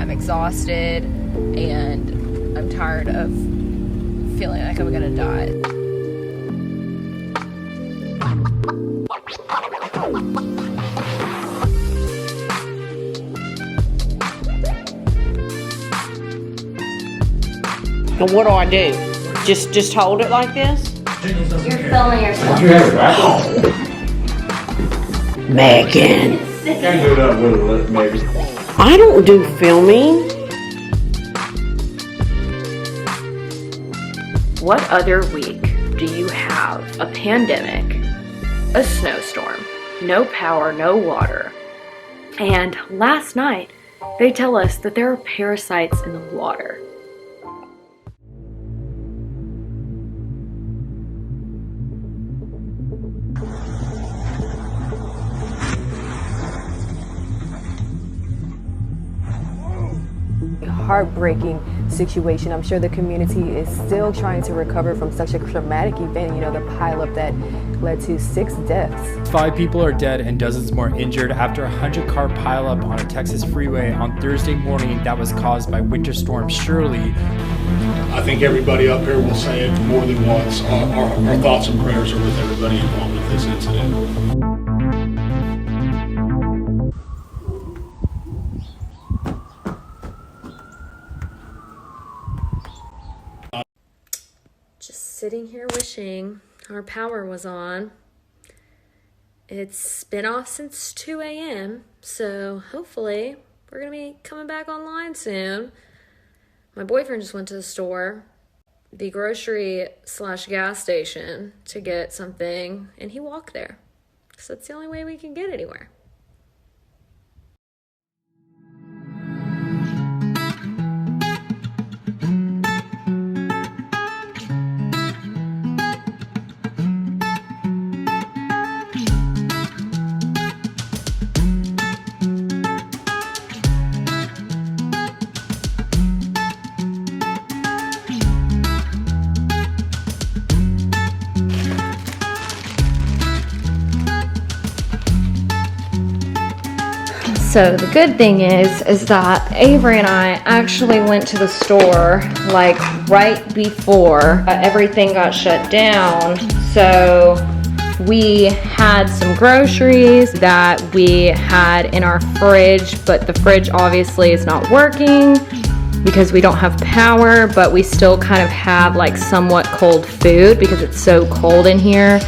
I'm exhausted and I'm tired of feeling like I'm gonna die. And what do? Just hold it like this? You're filming yourself. You have it back. Megan. Can't do that with it, maybe. I don't do filming. What other week do you have a pandemic, a snowstorm, no power, no water, and last night they tell us that there are parasites in the water? Heartbreaking situation. I'm sure the community is still trying to recover from such a traumatic event, you know, the pileup that led to 6 deaths. 5 people are dead and dozens more injured after a 100-car pileup on a Texas freeway on Thursday morning that was caused by Winter Storm Shirley. I think everybody up here will say it more than once. Our thoughts and prayers are with everybody involved with this incident. Sitting here wishing our power was on. It's been off since 2 a.m. so hopefully we're gonna be coming back online soon. My boyfriend just went to the store, the grocery / gas station, to get something, and he walked there because that's the only way we can get anywhere. So the good thing is that Avery and I actually went to the store like right before everything got shut down. So we had some groceries that we had in our fridge, but the fridge obviously is not working because we don't have power, but we still kind of have like somewhat cold food because it's so cold in here.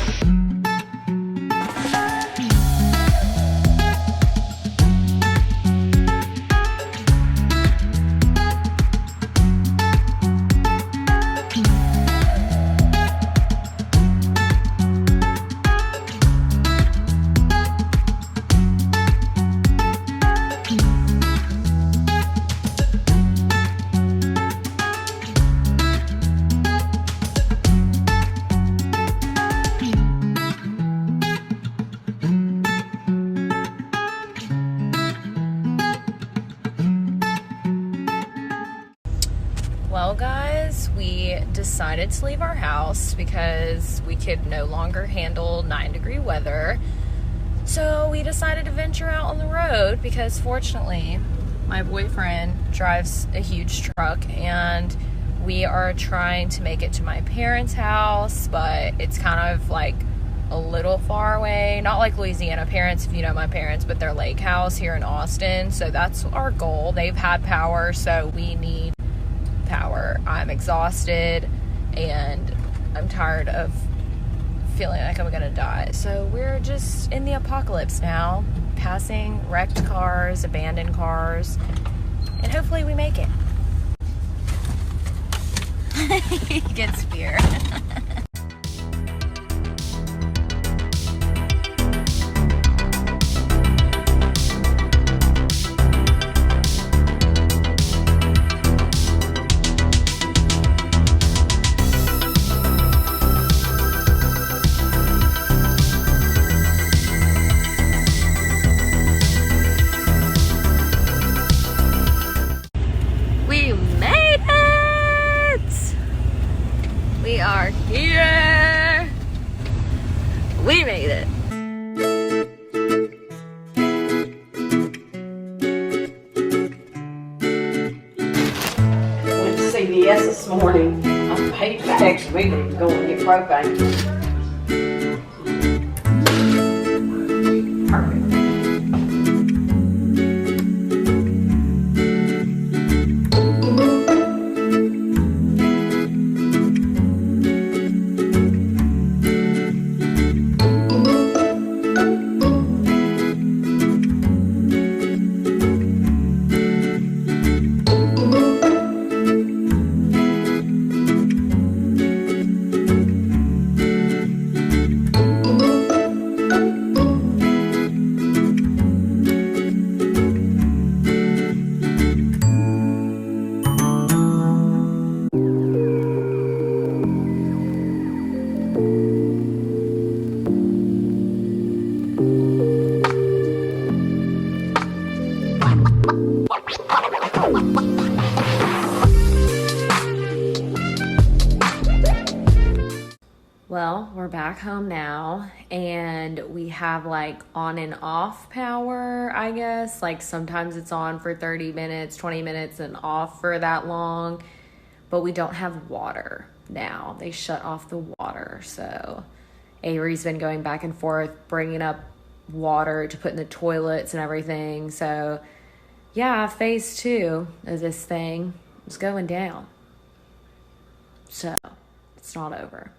Well, guys, we decided to leave our house because we could no longer handle 9-degree weather. So we decided to venture out on the road because fortunately my boyfriend drives a huge truck and we are trying to make it to my parents' house, but it's kind of like a little far away. Not like Louisiana parents, if you know my parents, but their lake house here in Austin. So that's our goal. They've had power, so we need power. I'm exhausted and I'm tired of feeling like I'm gonna die. So we're just in the apocalypse now, passing wrecked cars, abandoned cars, and hopefully we make it. He gets fear. We made it! We are here! UPS this morning. He texted me to go and get propane. Perfect. Well, we're back home now, and we have like on and off power, I guess. Like sometimes it's on for 30 minutes, 20 minutes, and off for that long, but we don't have water now. They shut off the water, so Avery's been going back and forth, bringing up water to put in the toilets and everything. So yeah, phase 2 of this thing is going down. So it's not over.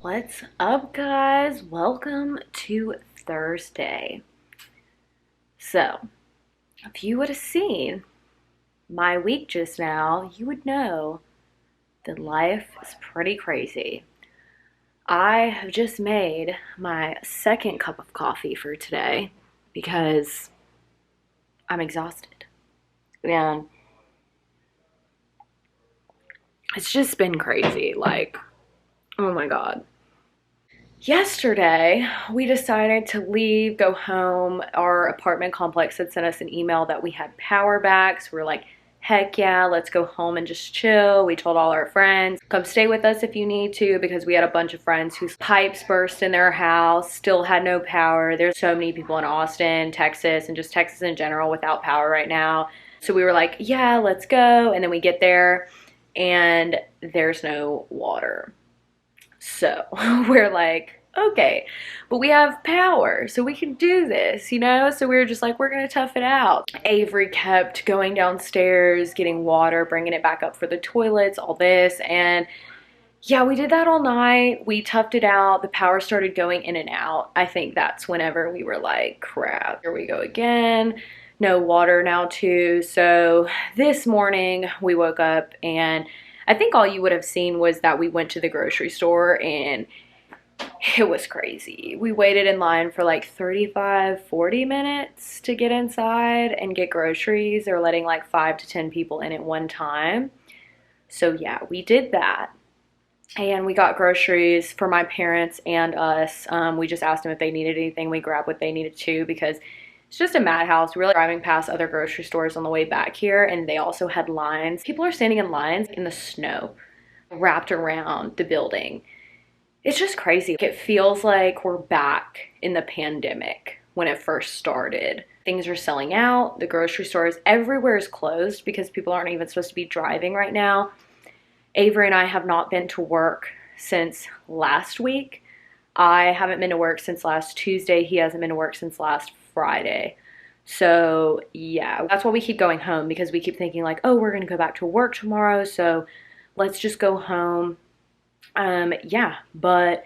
What's up, guys? Welcome to Thursday. So, if you would have seen my week just now, you would know that life is pretty crazy. I have just made my second cup of coffee for today because I'm exhausted. And it's just been crazy. Like, oh my God. Yesterday, we decided to leave, go home. Our apartment complex had sent us an email that we had power back. So we're like, heck yeah, let's go home and just chill. We told all our friends, come stay with us if you need to, because we had a bunch of friends whose pipes burst in their house, still had no power. There's so many people in Austin, Texas, and just Texas in general without power right now. So we were like, yeah, let's go. And then we get there and there's no water. So we're like, okay, but we have power, so we can do this, you know? So we were just like, we're gonna tough it out. Avery kept going downstairs, getting water, bringing it back up for the toilets, all this. And yeah, we did that all night. We toughed it out. The power started going in and out. I think that's whenever we were like, crap, here we go again. No water now too. So this morning we woke up and I think all you would have seen was that we went to the grocery store and it was crazy. We waited in line for like 35, 40 minutes to get inside and get groceries. They were letting like 5 to 10 people in at one time. So yeah, we did that. And we got groceries for my parents and us. We just asked them if they needed anything. We grabbed what they needed too, because it's just a madhouse. We were driving past other grocery stores on the way back here, and they also had lines. People are standing in lines in the snow wrapped around the building. It's just crazy. It feels like we're back in the pandemic when it first started. Things are selling out. The grocery stores everywhere is closed because people aren't even supposed to be driving right now. Avery and I have not been to work since last week. I haven't been to work since last Tuesday. He hasn't been to work since last Friday. So yeah, that's why we keep going home, because we keep thinking like, oh, we're gonna go back to work tomorrow, so let's just go home. Yeah, but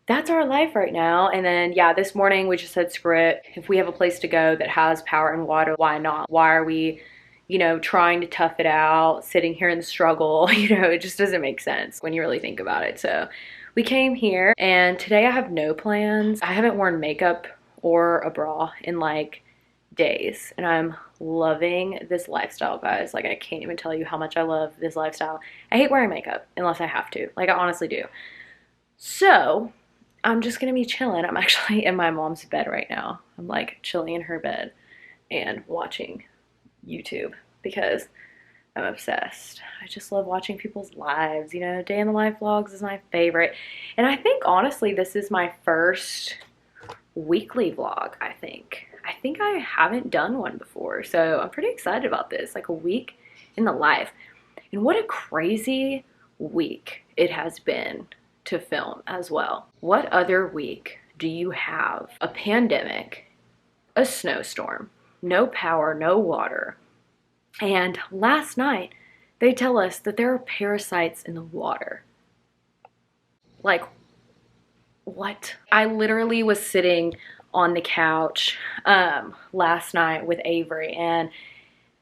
that's our life right now. And then yeah, this morning we just said screw it. If we have a place to go that has power and water, why not? Why are we, you know, trying to tough it out, sitting here in the struggle? You know, it just doesn't make sense when you really think about it. So we came here, and today I have no plans. I haven't worn makeup or a bra in like days, and I'm loving this lifestyle, guys. Like, I can't even tell you how much I love this lifestyle. I hate wearing makeup unless I have to. Like, I honestly do. So I'm just gonna be chilling. I'm actually in my mom's bed right now. I'm like chilling in her bed and watching YouTube because I'm obsessed. I just love watching people's lives. You know, day in the life vlogs is my favorite. And I think honestly this is my first weekly vlog. I think I haven't done one before, so I'm pretty excited about this. Like, a week in the life. And what a crazy week it has been to film as well. What other week do you have a pandemic, a snowstorm, no power, no water, and last night they tell us that there are parasites in the water? Like, what? I literally was sitting on the couch last night with Avery, and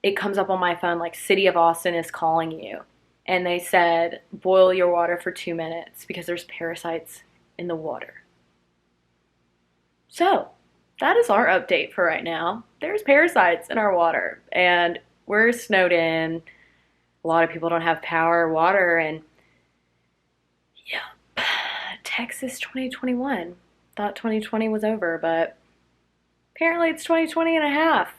it comes up on my phone like, City of Austin is calling you. And they said, boil your water for 2 minutes because there's parasites in the water. So that is our update for right now. There's parasites in our water, and we're snowed in. A lot of people don't have power or water, and yep, Texas 2021. Thought 2020 was over, but apparently it's 2020 and a half.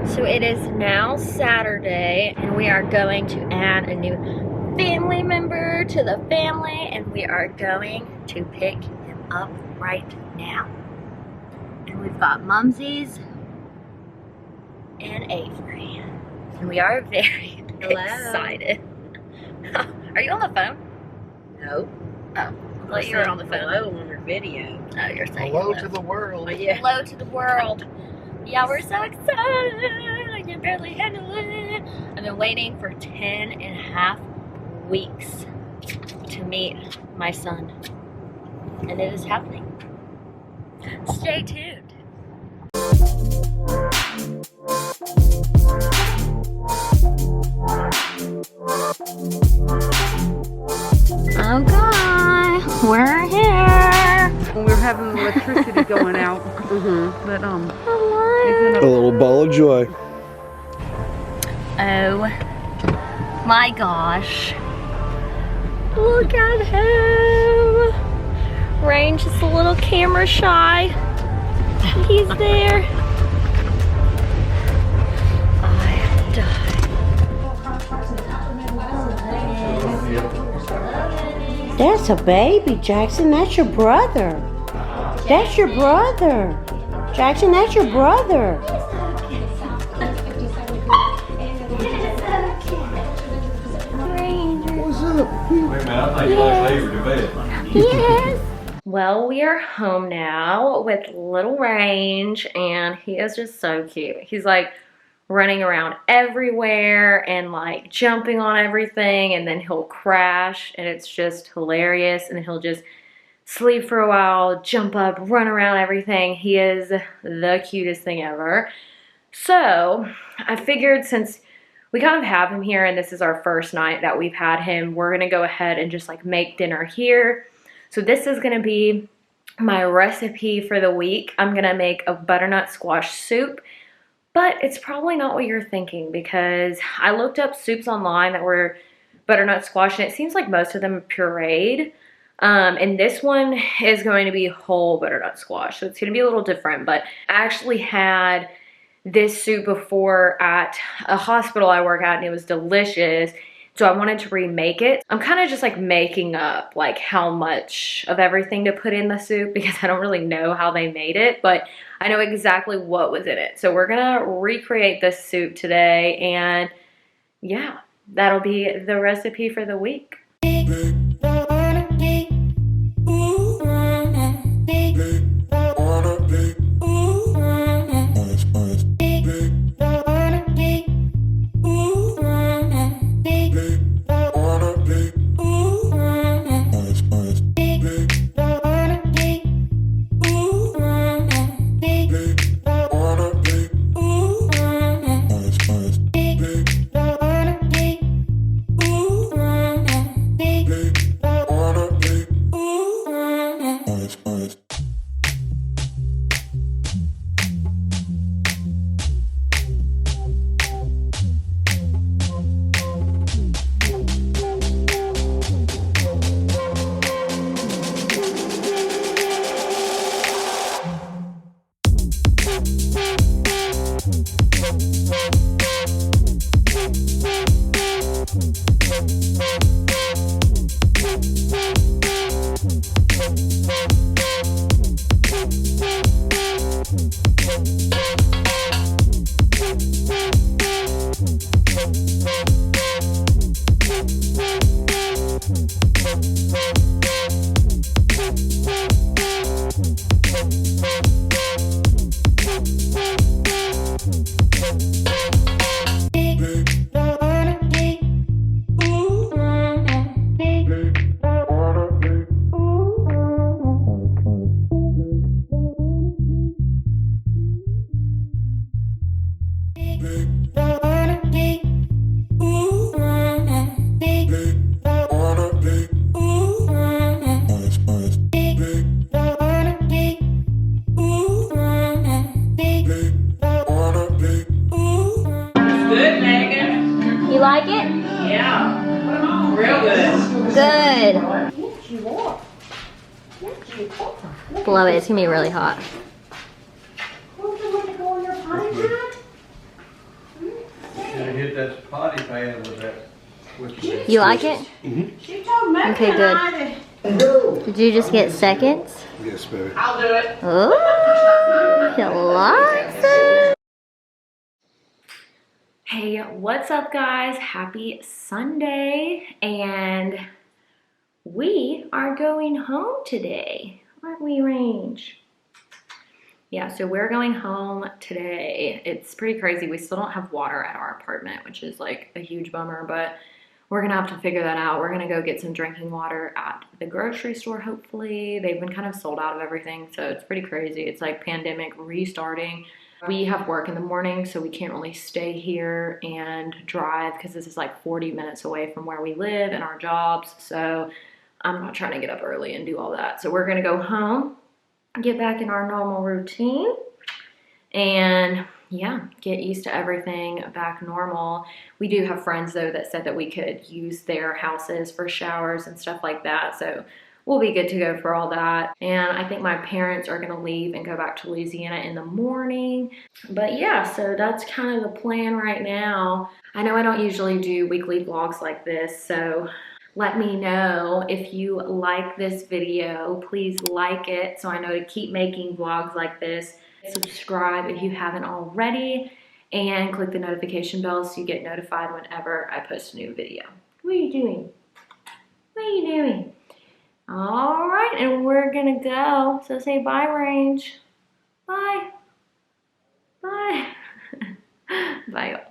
So it is now Saturday, and we are going to add a new family member to the family, and we are going to pick him up right now. And we've got Mumsies and Avery, and we are very excited. Are you on the phone? No. Oh, I thought you were on the phone. Hello on your video. Oh, you're saying Hello to the world. Yeah. hello to the world. Yeah, we're so excited. I can barely handle it. I've been waiting for 10.5 weeks to meet my son, and it is happening. Stay tuned. Okay, we're here. We're having electricity going out, but A little ball of joy. Oh my gosh. Look at him. Rain's just a little camera shy. He's there. I died. That's a baby, Jackson. That's your brother. That's your brother. Jackson, that's your brother. What's up? Wait a minute, I think you like Avery to bed. Yes. Well, we are home now with little Range, and he is just so cute. He's like running around everywhere and like jumping on everything, and then he'll crash, and it's just hilarious. And he'll just sleep for a while, jump up, run around everything. He is the cutest thing ever. So I figured, since we kind of have him here and this is our first night that we've had him, we're gonna go ahead and just like make dinner here. So this is gonna be my recipe for the week. I'm gonna make a butternut squash soup, but it's probably not what you're thinking, because I looked up soups online that were butternut squash, and it seems like most of them are pureed. And this one is going to be whole butternut squash, so it's going to be a little different. But I actually had this soup before at a hospital I work at, and it was delicious. So I wanted to remake it. I'm kind of just like making up like how much of everything to put in the soup, because I don't really know how they made it, but I know exactly what was in it. So we're gonna recreate this soup today, and yeah, that'll be the recipe for the week. Blow it. It's gonna be really hot. Should hit that potty pan with that. You like it? Okay, good. Did you just get seconds? Yes, baby. I'll do it. Oh, he likes it. Hey, what's up guys? Happy Sunday, and we are going home today, aren't we, Range? Yeah, so we're going home today. It's pretty crazy. We still don't have water at our apartment, which is like a huge bummer, but we're gonna have to figure that out. We're gonna go get some drinking water at the grocery store, hopefully. They've been kind of sold out of everything, so it's pretty crazy. It's like pandemic restarting. We have work in the morning, so we can't really stay here and drive because this is like 40 minutes away from where we live and our jobs. So I'm not trying to get up early and do all that. So we're gonna go home, get back in our normal routine, and yeah, get used to everything back normal. We do have friends though that said that we could use their houses for showers and stuff like that. So we'll be good to go for all that. And I think my parents are gonna leave and go back to Louisiana in the morning. But yeah, so that's kind of the plan right now. I know I don't usually do weekly vlogs like this, so let me know if you like this video. Please like it so I know to keep making vlogs like this. Subscribe if you haven't already, and click the notification bell so you get notified whenever I post a new video. What are you doing? What are you doing? All right, and we're gonna go. So say bye, Range. Bye. Bye. Bye.